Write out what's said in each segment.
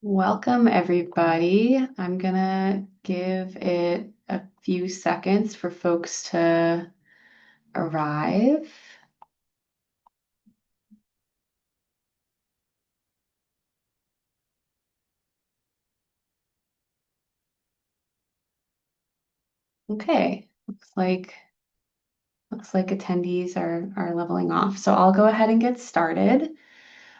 Welcome, everybody. I'm gonna give it a few seconds for folks to arrive. Okay, looks like attendees are leveling off. So I'll go ahead and get started.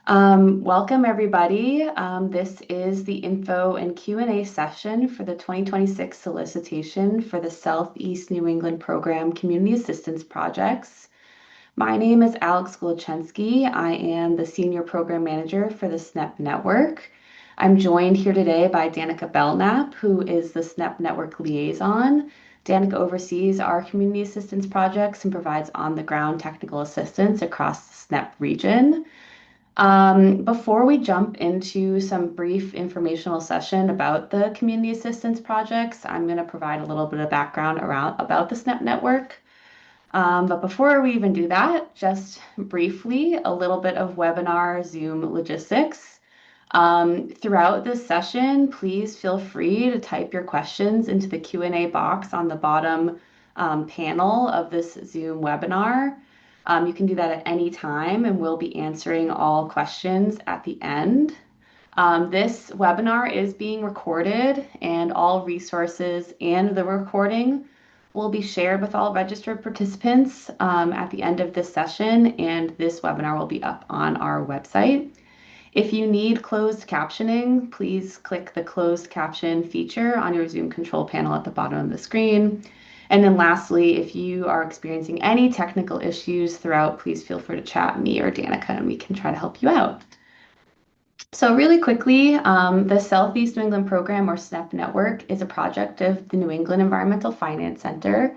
Welcome, everybody. This is the info and Q&A session for the 2026 solicitation for the Southeast New England Program Community Assistance Projects. My name is Alex Golachensky. I am the Senior Program Manager for the SNEP Network. I'm joined here today by Danica Belknap, who is the SNEP Network Liaison. Danica oversees our community assistance projects and provides on-the-ground technical assistance across the SNEP region. Before we jump into some brief informational session about the community assistance projects, I'm going to provide a little bit of background about the SNEP Network. But before we even do that, just briefly, a little bit of webinar Zoom logistics. Throughout this session, please feel free to type your questions into the Q&A box on the bottom panel of this Zoom webinar. You can do that at any time, and we'll be answering all questions at the end. This webinar is being recorded, and all resources and the recording will be shared with all registered participants at the end of this session, and this webinar will be up on our website. If you need closed captioning, please click the closed caption feature on your Zoom control panel at the bottom of the screen. And then lastly, if you are experiencing any technical issues throughout, please feel free to chat me or Danica and we can try to help you out. So really quickly, the Southeast New England Program, or SNEP Network, is a project of the New England Environmental Finance Center.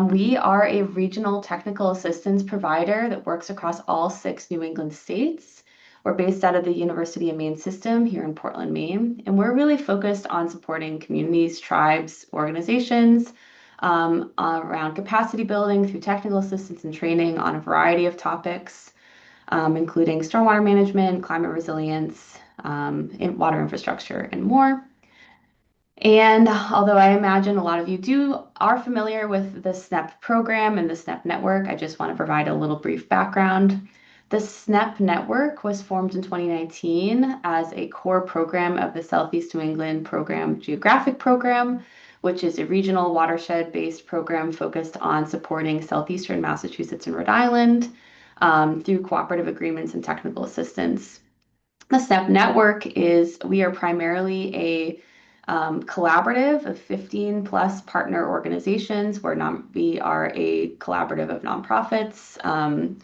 We are a regional technical assistance provider that works across all 6 New England states. We're based out of the University of Maine system here in Portland, Maine, and we're really focused on supporting communities, tribes, organizations around capacity building through technical assistance and training on a variety of topics, including stormwater management, climate resilience, water infrastructure, and more. And although I imagine a lot of you are familiar with the SNEP program and the SNEP network, I just want to provide a little brief background. The SNEP network was formed in 2019 as a core program of the Southeast New England Program Geographic Program, which is a regional watershed-based program focused on supporting southeastern Massachusetts and Rhode Island through cooperative agreements and technical assistance. The SNEP network we are primarily a collaborative of 15 plus partner organizations. We are a collaborative of nonprofits,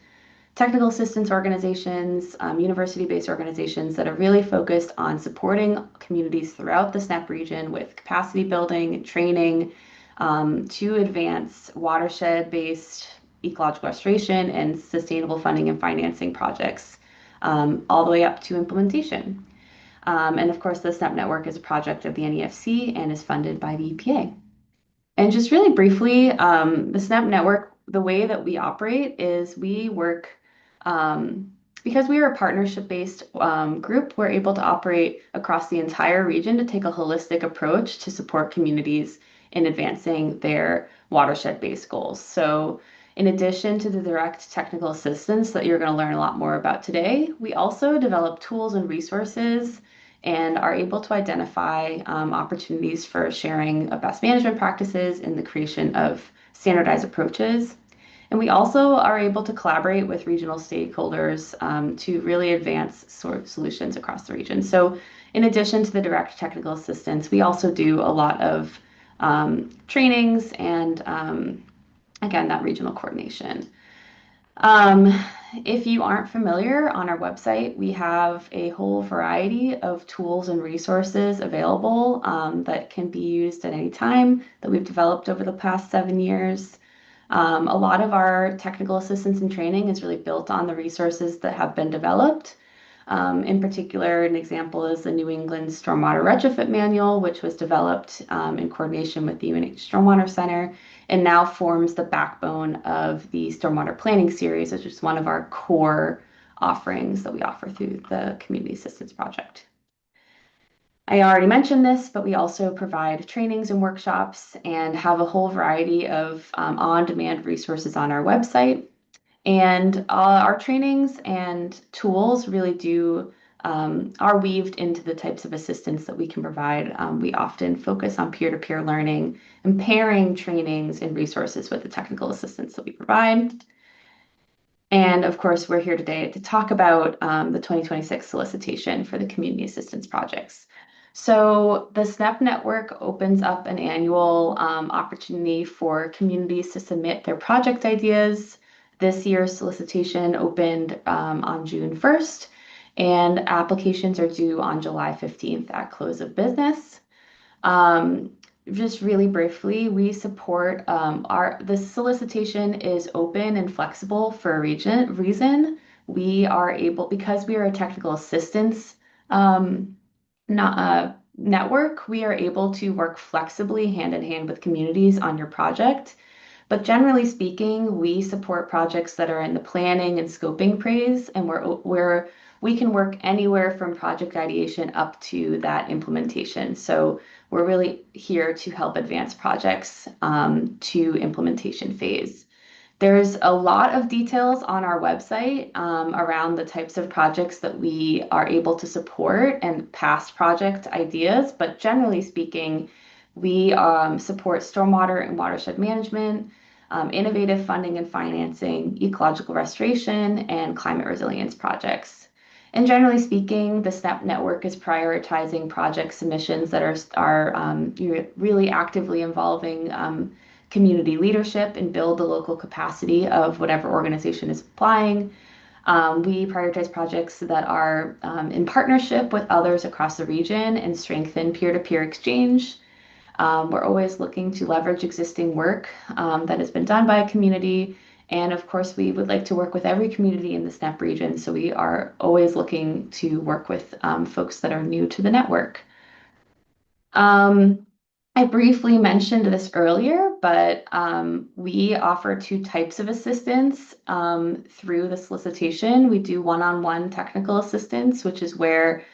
technical assistance organizations, university-based organizations that are really focused on supporting communities throughout the SNEP region with capacity building, training, to advance watershed-based ecological restoration and sustainable funding and financing projects, all the way up to implementation. And of course, the SNEP network is a project of the NEFC and is funded by the EPA. And just really briefly, the SNEP network, the way that we operate is we work, because we are a partnership-based group, we're able to operate across the entire region to take a holistic approach to support communities in advancing their watershed-based goals. So in addition to the direct technical assistance that you're going to learn a lot more about today, we also develop tools and resources and are able to identify opportunities for sharing of best management practices in the creation of standardized approaches. And we also are able to collaborate with regional stakeholders to really advance solutions across the region. So in addition to the direct technical assistance, we also do a lot of trainings and again, that regional coordination. If you aren't familiar, on our website, we have a whole variety of tools and resources available that can be used at any time that we've developed over the past 7 years. A lot of our technical assistance and training is really built on the resources that have been developed. In particular, an example is the New England Stormwater Retrofit Manual, which was developed in coordination with the UNH Stormwater Center and now forms the backbone of the Stormwater Planning Series, which is one of our core offerings that we offer through the Community Assistance Project. I already mentioned this, but we also provide trainings and workshops and have a whole variety of on-demand resources on our website. And our trainings and tools really are weaved into the types of assistance that we can provide. We often focus on peer-to-peer learning and pairing trainings and resources with the technical assistance that we provide. And of course, we're here today to talk about the 2026 solicitation for the community assistance projects. So the SNEP network opens up an annual opportunity for communities to submit their project ideas. This year's solicitation opened on June 1st, and applications are due on July 15th at close of business. Um, just really briefly, we support the solicitation is open and flexible for a reason. We are able, because we are a technical assistance not network, we are able to work flexibly hand in hand with communities on your project. But generally speaking, we support projects that are in the planning and scoping phase, and we can work anywhere from project ideation up to that implementation. So we're really here to help advance projects to implementation phase. There's a lot of details on our website around the types of projects that we are able to support and past project ideas, but generally speaking, we support stormwater and watershed management, innovative funding and financing, ecological restoration, and climate resilience projects. And generally speaking, the SNEP network is prioritizing project submissions that are really actively involving community leadership and build the local capacity of whatever organization is applying. We prioritize projects that are in partnership with others across the region and strengthen peer-to-peer exchange. We're always looking to leverage existing work that has been done by a community. And of course, we would like to work with every community in the SNEP region. So we are always looking to work with folks that are new to the network. I briefly mentioned this earlier, but we offer two types of assistance through the solicitation. We do one-on-one technical assistance, which is where,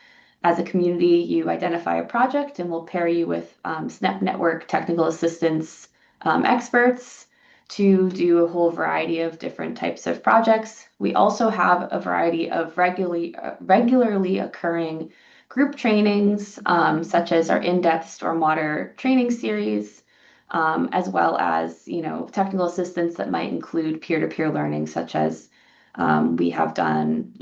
as a community, you identify a project and we'll pair you with SNEP Network technical assistance experts to do a whole variety of different types of projects. We also have a variety of regularly occurring group trainings, such as our in-depth stormwater training series, as well as, technical assistance that might include peer-to-peer learning, such as we have done,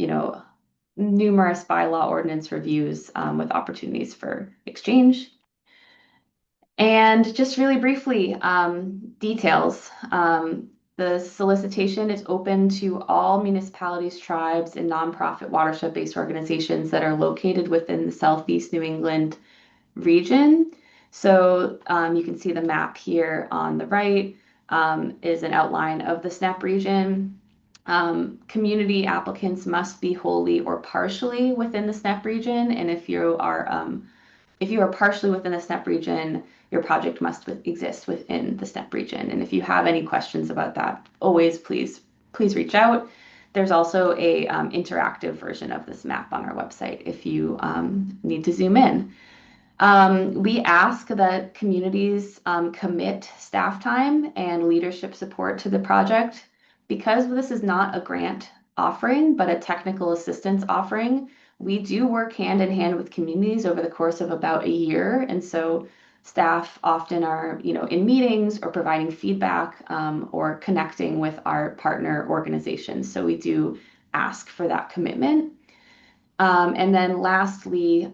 numerous bylaw ordinance reviews with opportunities for exchange. And just really briefly, details. The solicitation is open to all municipalities, tribes, and nonprofit watershed-based organizations that are located within the Southeast New England region. So you can see the map here on the right is an outline of the SNEP region. Community applicants must be wholly or partially within the SNEP region, and if you are partially within the SNEP region, your project must exist within the SNEP region. And if you have any questions about that, always please reach out. There's also a interactive version of this map on our website if you need to zoom in. We ask that communities commit staff time and leadership support to the project. Because this is not a grant offering, but a technical assistance offering, we do work hand in hand with communities over the course of about a year. And so staff often are, in meetings or providing feedback or connecting with our partner organizations. So we do ask for that commitment. And then lastly,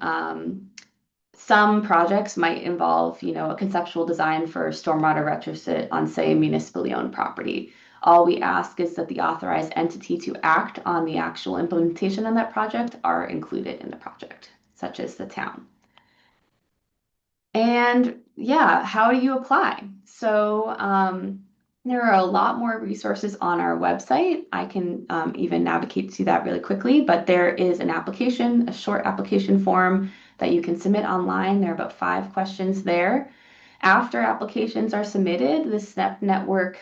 some projects might involve, a conceptual design for stormwater retrofit on, say, a municipally owned property. All we ask is that the authorized entity to act on the actual implementation of that project are included in the project, such as the town. And yeah, how do you apply? So there are a lot more resources on our website. I can even navigate to that really quickly, but there is a short application form that you can submit online. There are about 5 questions there. After applications are submitted, the SNEP Network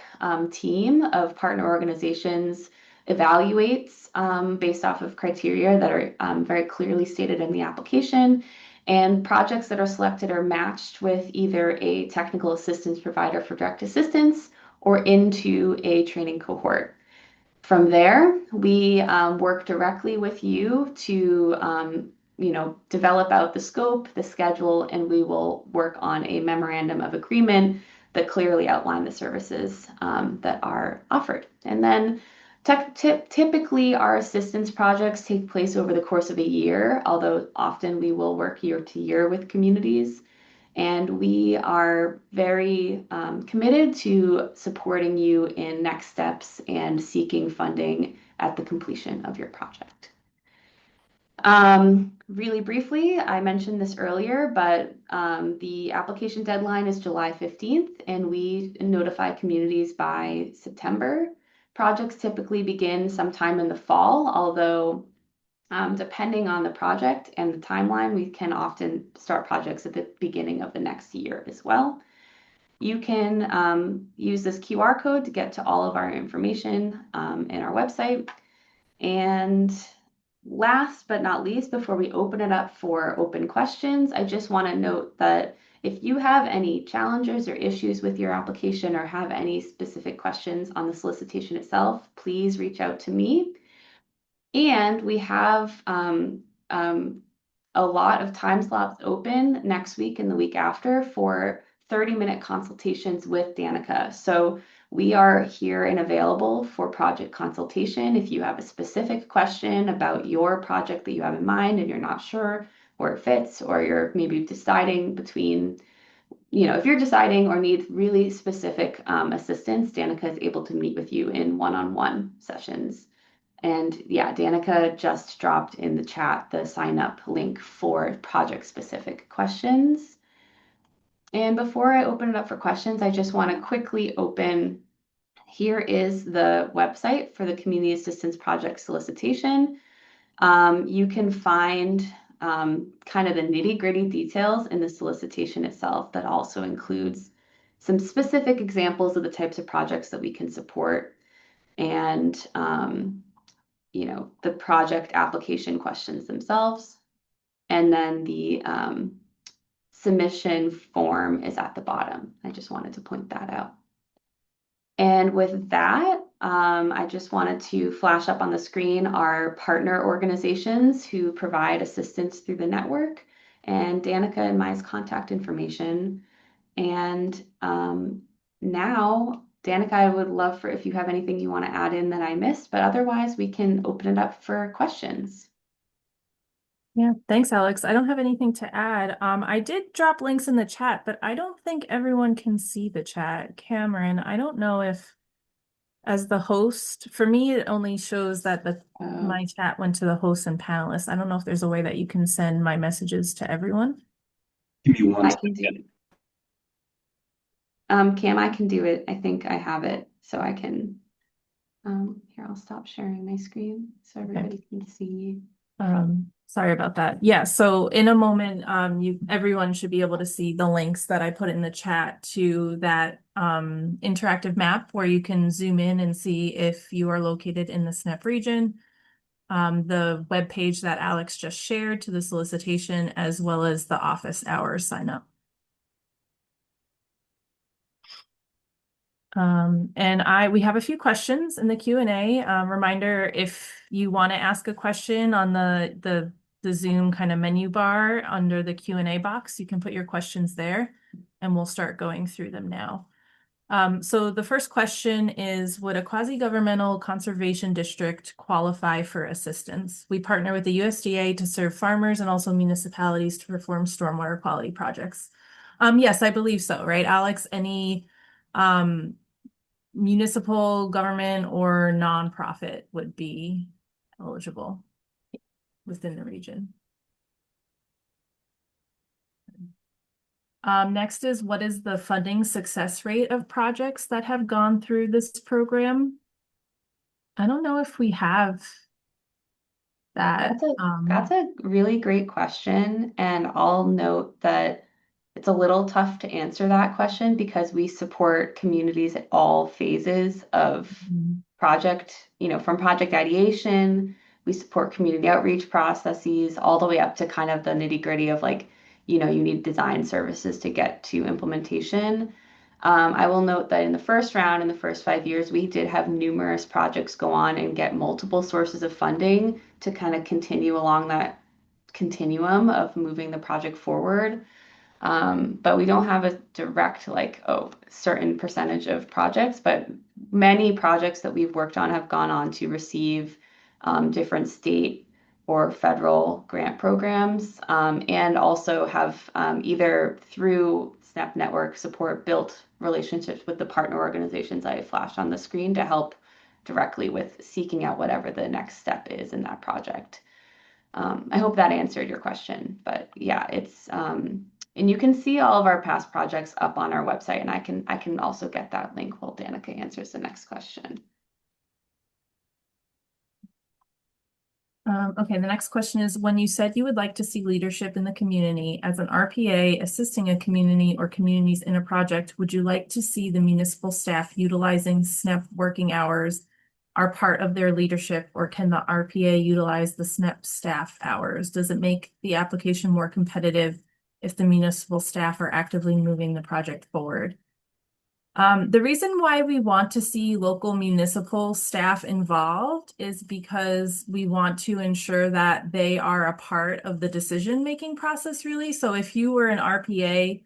team of partner organizations evaluates based off of criteria that are very clearly stated in the application. And projects that are selected are matched with either a technical assistance provider for direct assistance or into a training cohort. From there, we work directly with you to develop out the scope, the schedule, and we will work on a memorandum of agreement that clearly outline the services that are offered. And then typically our assistance projects take place over the course of a year, although often we will work year to year with communities. And we are very committed to supporting you in next steps and seeking funding at the completion of your project. Really briefly, I mentioned this earlier, but the application deadline is July 15th, and we notify communities by September. Projects typically begin sometime in the fall, although depending on the project and the timeline, we can often start projects at the beginning of the next year as well. You can use this QR code to get to all of our information in our website. And last but not least, before we open it up for open questions, I just want to note that if you have any challenges or issues with your application or have any specific questions on the solicitation itself, please reach out to me. And we have a lot of time slots open next week and the week after for 30-minute consultations with Danica. So we are here and available for project consultation. If you have a specific question about your project that you have in mind and you're not sure where it fits, or you're maybe deciding between, if you're deciding or need really specific assistance, Danica is able to meet with you in one-on-one sessions. And yeah, Danica just dropped in the chat the sign up link for project specific questions. And before I open it up for questions, I just want to quickly open. Here is the website for the Community Assistance Project solicitation. You can find kind of the nitty gritty details in the solicitation itself that also includes some specific examples of the types of projects that we can support, and the project application questions themselves. And then the submission form is at the bottom. I just wanted to point that out. And with that, I just wanted to flash up on the screen our partner organizations who provide assistance through the network, and Danica and my contact information. And now, Danica, I would love for if you have anything you want to add in that I missed, but otherwise we can open it up for questions. Yeah, thanks, Alex. I don't have anything to add. I did drop links in the chat, but I don't think everyone can see the chat. Cameron, I don't know if, as the host, for me, it only shows that my chat went to the hosts and panelists. I don't know if there's a way that you can send my messages to everyone. Give me one I can do. Cam, I can do it. I think I have it, so I can. Here, I'll stop sharing my screen so everybody can see. Sorry about that. Yeah, so in a moment, everyone should be able to see the links that I put in the chat to that interactive map where you can zoom in and see if you are located in the SNEP region, the web page that Alex just shared to the solicitation, as well as the office hours sign up. And we have a few questions in the Q&A. Reminder, if you want to ask a question on the Zoom kind of menu bar under the Q&A box, you can put your questions there and we'll start going through them now. So the first question is, would a quasi-governmental conservation district qualify for assistance? We partner with the USDA to serve farmers and also municipalities to perform stormwater quality projects. Yes, I believe so, right, Alex? Any municipal government or nonprofit would be eligible within the region. Next is, what is the funding success rate of projects that have gone through this program? I don't know if we have that. That's a really great question, and I'll note that it's a little tough to answer that question because we support communities at all phases of project, from project ideation, we support community outreach processes all the way up to kind of the nitty gritty of like you need design services to get to implementation. I will note that in the first round, in the first 5 years, we did have numerous projects go on and get multiple sources of funding to kind of continue along that continuum of moving the project forward. But we don't have a direct, like, oh, certain percentage of projects, but many projects that we've worked on have gone on to receive different state or federal grant programs, and also have either through SNEP Network support built relationships with the partner organizations I flashed on the screen to help directly with seeking out whatever the next step is in that project. I hope that answered your question, but yeah, and you can see all of our past projects up on our website, and I can also get that link while Danica answers the next question. Okay, the next question is, when you said you would like to see leadership in the community as an RPA assisting a community or communities in a project, would you like to see the municipal staff utilizing SNEP working hours are part of their leadership, or can the RPA utilize the SNEP staff hours? Does it make the application more competitive if the municipal staff are actively moving the project forward? The reason why we want to see local municipal staff involved is because we want to ensure that they are a part of the decision-making process, really. So if you were an RPA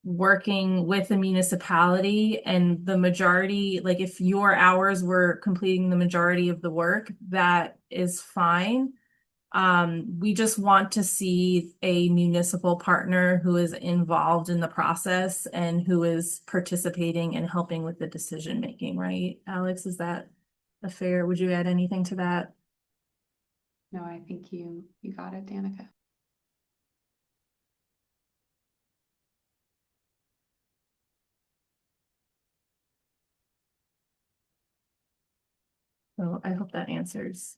working with a municipality and the majority, like if your hours were completing the majority of the work, that is fine. We just want to see a municipal partner who is involved in the process and who is participating and helping with the decision making, right? Alex, is that a fair? Would you add anything to that? No, I think you got it, Danica. So I hope that answers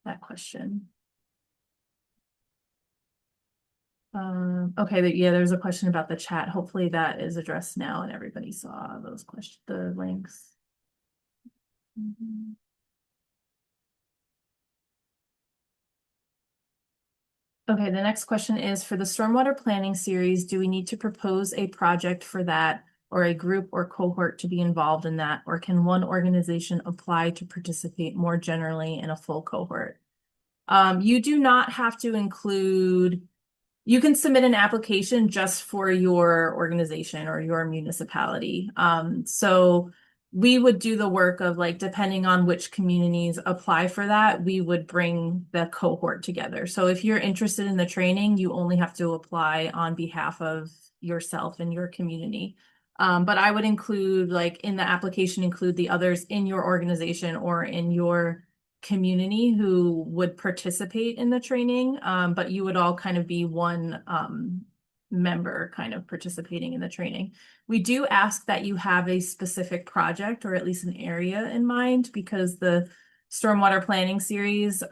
that question. Okay, yeah, there's a question about the chat. Hopefully that is addressed now and everybody saw those questions, the links. Okay, the next question is, for the stormwater planning series, do we need to propose a project for that or a group or cohort to be involved in that? Or can one organization apply to participate more generally in a full cohort? You do not have to include, you can submit an application just for your organization or your municipality. So we would do the work of, like, depending on which communities apply for that, we would bring the cohort together. So if you're interested in the training, you only have to apply on behalf of yourself and your community. But I would include, like, in the application, include the others in your organization or in your community who would participate in the training, but you would all kind of be one member kind of participating in the training. We do ask that you have a specific project or at least an area in mind, because the stormwater planning series,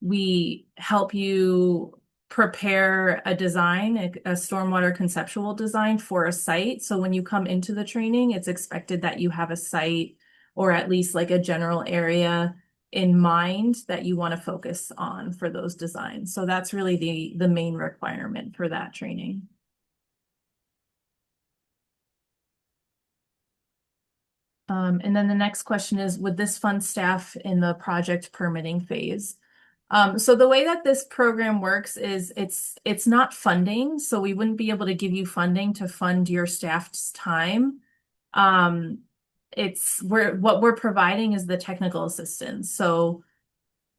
we help you prepare a design, a stormwater conceptual design for a site. So when you come into the training, it's expected that you have a site or at least like a general area in mind that you want to focus on for those designs. So that's really the main requirement for that training. And then the next question is, would this fund staff in the project permitting phase? So the way that this program works is it's not funding, so we wouldn't be able to give you funding to fund your staff's time. What we're providing is the technical assistance. So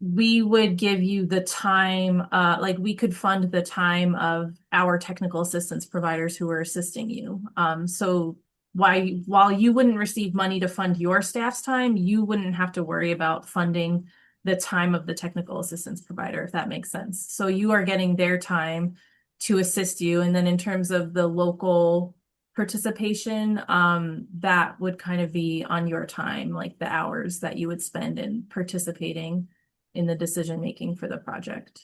we would give you the time, like we could fund the time of our technical assistance providers who are assisting you. So while you wouldn't receive money to fund your staff's time, you wouldn't have to worry about funding the time of the technical assistance provider, if that makes sense. So you are getting their time to assist you. And then in terms of the local participation, that would kind of be on your time, like the hours that you would spend in participating in the decision making for the project.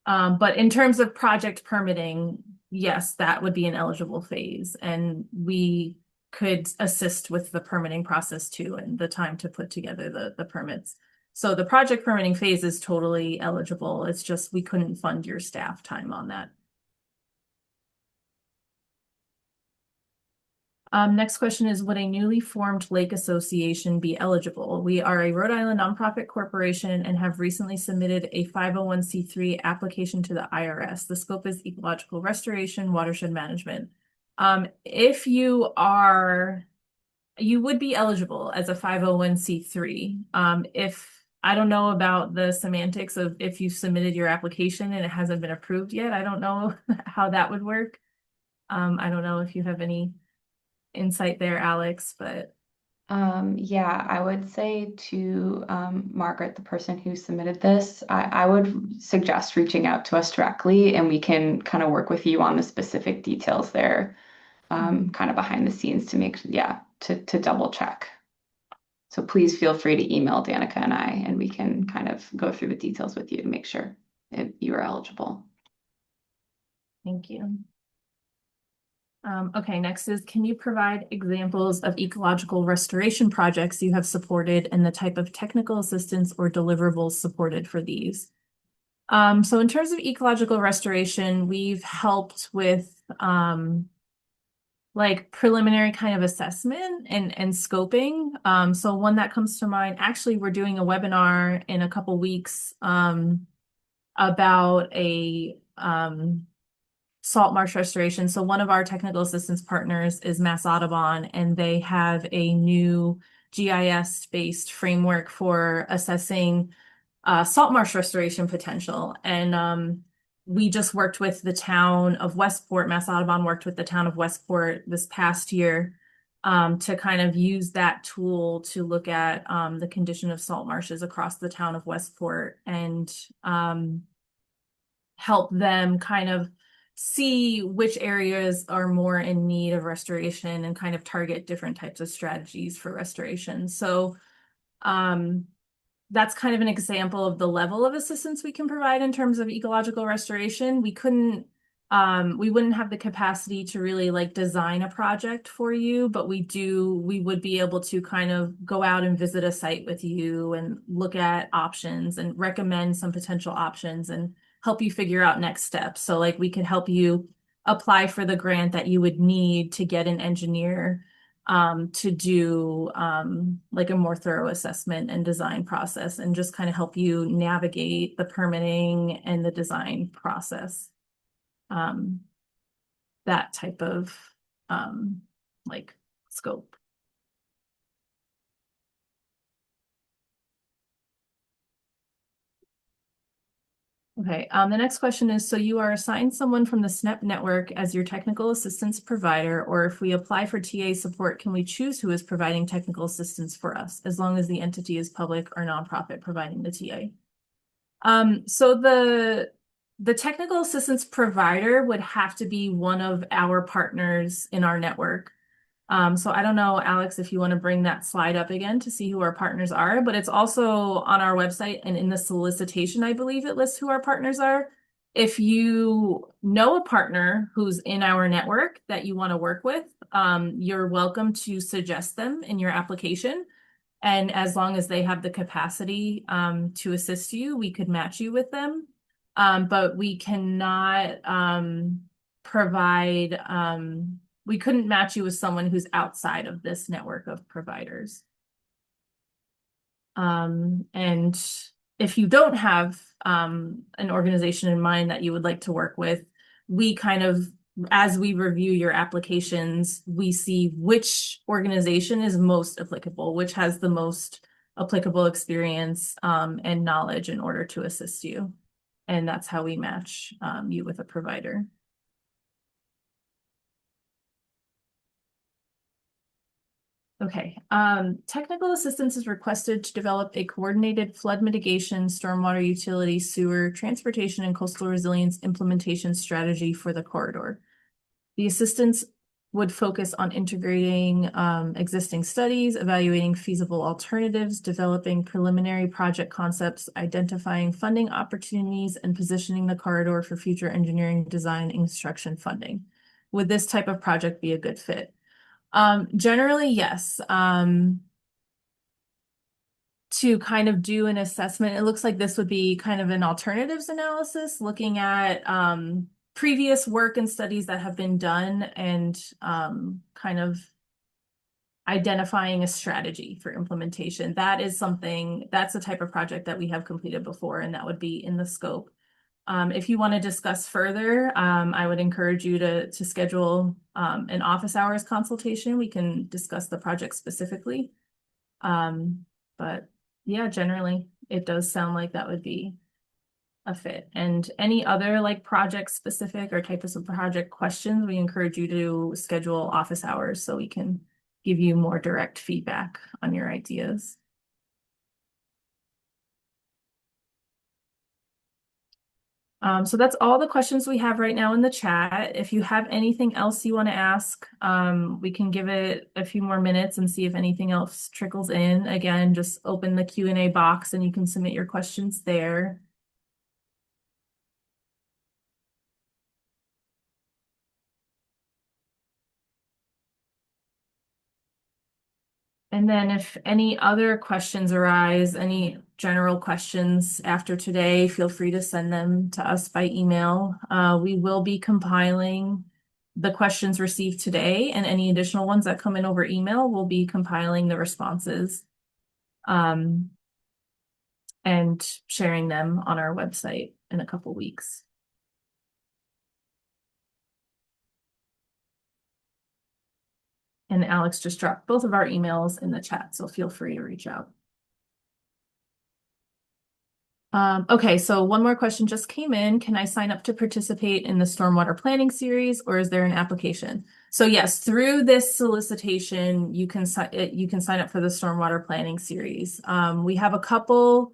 But in terms of project permitting, yes, that would be an eligible phase, and we could assist with the permitting process too, and the time to put together the permits. So the project permitting phase is totally eligible. It's just we couldn't fund your staff time on that. Next question is, would a newly formed lake association be eligible? We are a Rhode Island nonprofit corporation and have recently submitted a 501c3 application to the IRS. The scope is ecological restoration, watershed management. If you are, you would be eligible as a 501c3. If I don't know about the semantics of if you submitted your application and it hasn't been approved yet, I don't know how that would work. I don't know if you have any insight there, Alex, but Yeah, I would say to Margaret, the person who submitted this, I would suggest reaching out to us directly and we can kind of work with you on the specific details there, kind of behind the scenes to make, yeah, to double check. So please feel free to email Danica and I, and we can kind of go through the details with you to make sure if you are eligible. thank you. Okay, next is, can you provide examples of ecological restoration projects you have supported and the type of technical assistance or deliverables supported for these? So in terms of ecological restoration, we've helped with like preliminary kind of assessment and scoping. So one that comes to mind, actually, we're doing a webinar in a couple weeks about a salt marsh restoration. So one of our technical assistance partners is Mass Audubon, and they have a new GIS-based framework for assessing salt marsh restoration potential. And we just worked with the town of Westport. Mass Audubon worked with the town of Westport this past year to kind of use that tool to look at the condition of salt marshes across the town of Westport and help them kind of see which areas are more in need of restoration and kind of target different types of strategies for restoration. So that's kind of an example of the level of assistance we can provide in terms of ecological restoration. We wouldn't have the capacity to really like design a project for you, but we would be able to kind of go out and visit a site with you and look at options and recommend some potential options and help you figure out next steps. So like we could help you apply for the grant that you would need to get an engineer to do like a more thorough assessment and design process and just kind of help you navigate the permitting and the design process. That type of like scope. Okay, the next question is, so you are assigned someone from the SNEP network as your technical assistance provider, or if we apply for TA support, can we choose who is providing technical assistance for us, as long as the entity is public or nonprofit providing the TA? So the technical assistance provider would have to be one of our partners in our network. So I don't know, Alex, if you want to bring that slide up again to see who our partners are, but it's also on our website and in the solicitation, I believe it lists who our partners are. If you know a partner who's in our network that you want to work with, you're welcome to suggest them in your application. And as long as they have the capacity to assist you, we could match you with them. But we cannot provide we couldn't match you with someone who's outside of this network of providers. And if you don't have an organization in mind that you would like to work with, we kind of, as we review your applications, we see which organization is most applicable, which has the most applicable experience and knowledge in order to assist you. And that's how we match you with a provider. Okay, technical assistance is requested to develop a coordinated flood mitigation, stormwater utility, sewer, transportation, and coastal resilience implementation strategy for the corridor. The assistance would focus on integrating existing studies, evaluating feasible alternatives, developing preliminary project concepts, identifying funding opportunities, and positioning the corridor for future engineering, design, and construction funding. Would this type of project be a good fit? Generally, yes. to kind of do an assessment. It looks like this would be kind of an alternatives analysis, looking at previous work and studies that have been done and kind of identifying a strategy for implementation. That is something, that's the type of project that we have completed before, and that would be in the scope. If you want to discuss further, I would encourage you to schedule an office hours consultation. We can discuss the project specifically. But yeah, generally, it does sound like that would be a fit. And any other like project specific or types of project questions, we encourage you to schedule office hours so we can give you more direct feedback on your ideas. So that's all the questions we have right now in the chat. If you have anything else you want to ask, we can give it a few more minutes and see if anything else trickles in. Again, just open the Q&A box and you can submit your questions there. And then if any other questions arise, any general questions after today, feel free to send them to us by email. We will be compiling the questions received today, and any additional ones that come in over email, we'll be compiling the responses and sharing them on our website in a couple weeks. And Alex just dropped both of our emails in the chat, so feel free to reach out. Okay, so one more question just came in. Can I sign up to participate in the stormwater planning series, or is there an application? So yes, through this solicitation, you can sign up for the stormwater planning series. We have a couple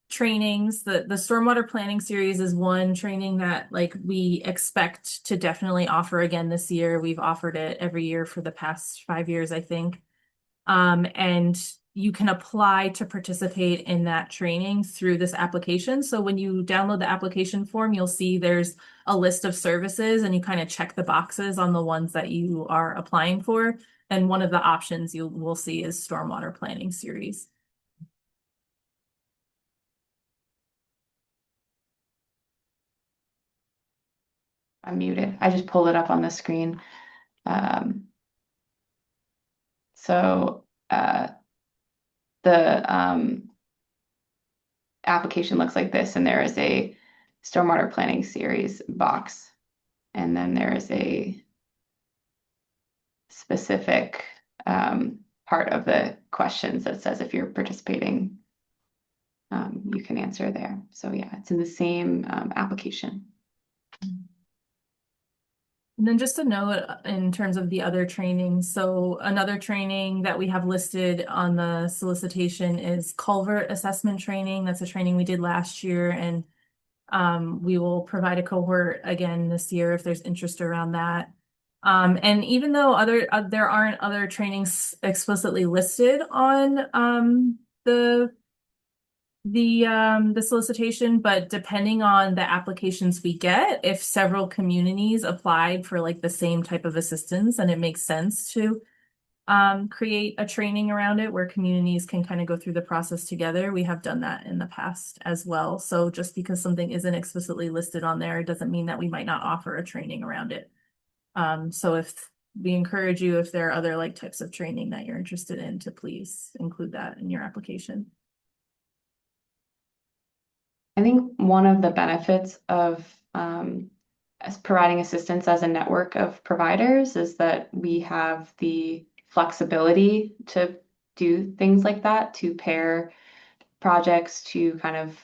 trainings. The stormwater planning series is one training that like we expect to definitely offer again this year. We've offered it every year for the past 5 years, I think. And you can apply to participate in that training through this application. So when you download the application form, you'll see there's a list of services and you kind of check the boxes on the ones that you are applying for. And one of the options you will see is stormwater planning series. I'm muted. I just pulled it up on the screen. So the application looks like this, and there is a stormwater planning series box, and then there is a specific part of the questions that says if you're participating, you can answer there. So yeah, it's in the same application. And then just a note in terms of the other trainings. So another training that we have listed on the solicitation is culvert assessment training. That's a training we did last year, and we will provide a cohort again this year if there's interest around that. And even though there aren't other trainings explicitly listed on the solicitation, but depending on the applications we get, if several communities applied for like the same type of assistance, and it makes sense to create a training around it where communities can kind of go through the process together. We have done that in the past as well. So just because something isn't explicitly listed on there doesn't mean that we might not offer a training around it. So if we encourage you, if there are other like types of training that you're interested in, to please include that in your application. I think one of the benefits of as providing assistance as a network of providers is that we have the flexibility to do things like that, to pair projects, to kind of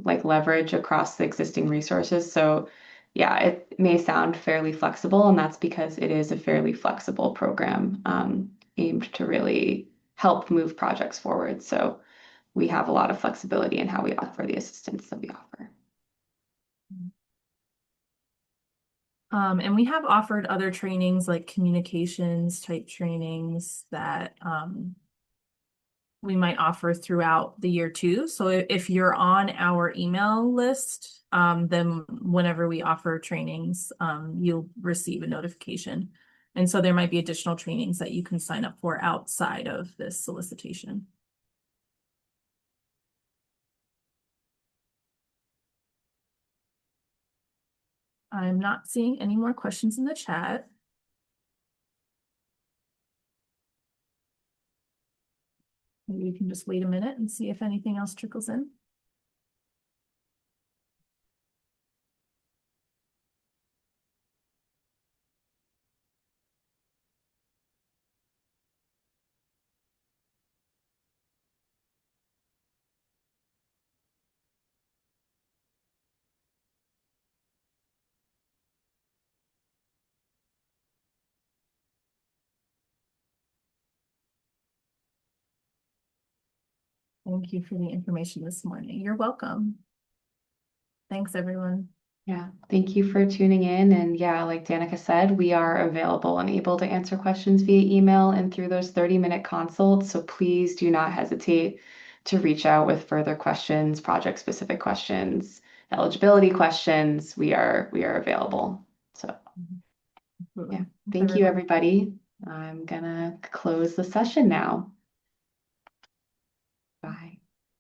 like leverage across the existing resources. So yeah, it may sound fairly flexible, and that's because it is a fairly flexible program aimed to really help move projects forward. So we have a lot of flexibility in how we offer the assistance that we offer. And we have offered other trainings like communications type trainings that we might offer throughout the year too. So if you're on our email list, then whenever we offer trainings, you'll receive a notification. And so there might be additional trainings that you can sign up for outside of this solicitation. I'm not seeing any more questions in the chat. Maybe we can just wait a minute and see if anything else trickles in. Thank you for the information this morning. You're welcome. Thanks, everyone. Yeah, thank you for tuning in. And yeah, like Danica said, we are available and able to answer questions via email and through those 30-minute consults. So please do not hesitate to reach out with further questions, project-specific questions, eligibility questions. We are available. So yeah, thank you, Everyone. everybody. I'm gonna close the session now.